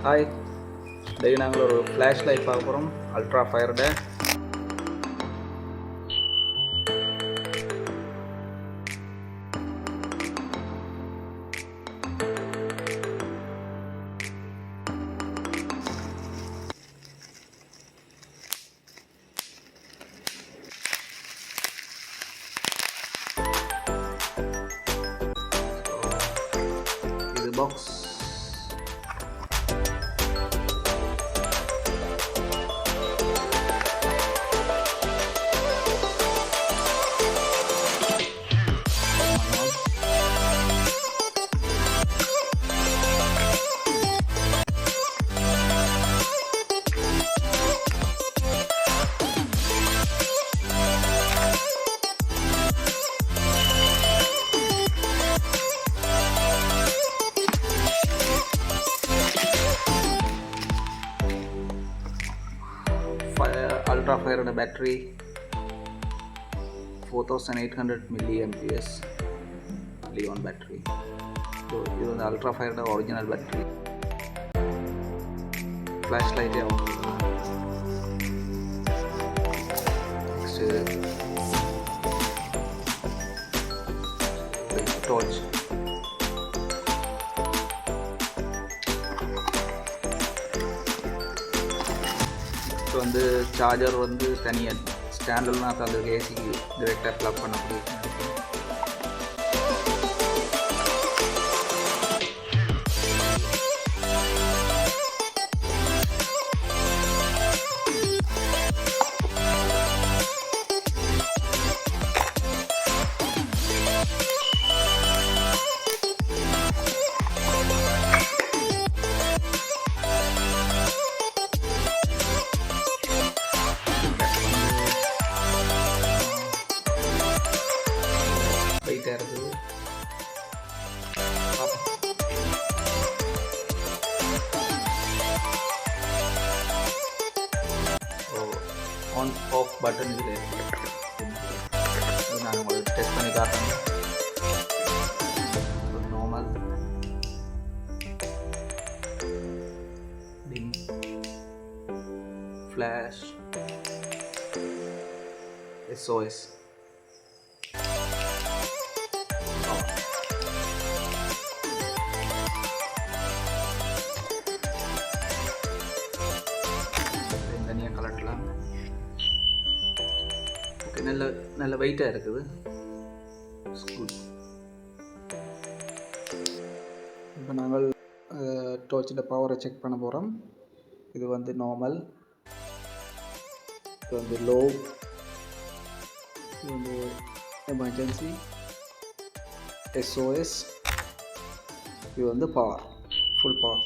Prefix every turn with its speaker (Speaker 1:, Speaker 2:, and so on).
Speaker 1: Hi, today we will use flashlight Ultrafire. This is the box. Ultrafire battery 4800 milliamperes Leon battery. So this is the Ultrafire original battery. Flashlight torch. So the charger வந்து தனியா ஸ்டாண்டர்ட்னா அது AC டைரக்டா plug பண்ண முடியும். வெயிட்டாக இருக்குது. On off button இதில் இருக்குது. நான் உங்களுக்கு டெஸ்ட் பண்ணி காட்டுறேன். Normal, dim, flash, SOS. நல்ல வெயிட்டாக இருக்குது. இப்போ நாங்கள் டார்ச்சில் பவரை செக் பண்ண போகிறோம். இது வந்து நார்மல், இது வந்து லோ, இது வந்து எமர்ஜென்சி, SOS, இது வந்து பவர், ஃபுல் பவர்.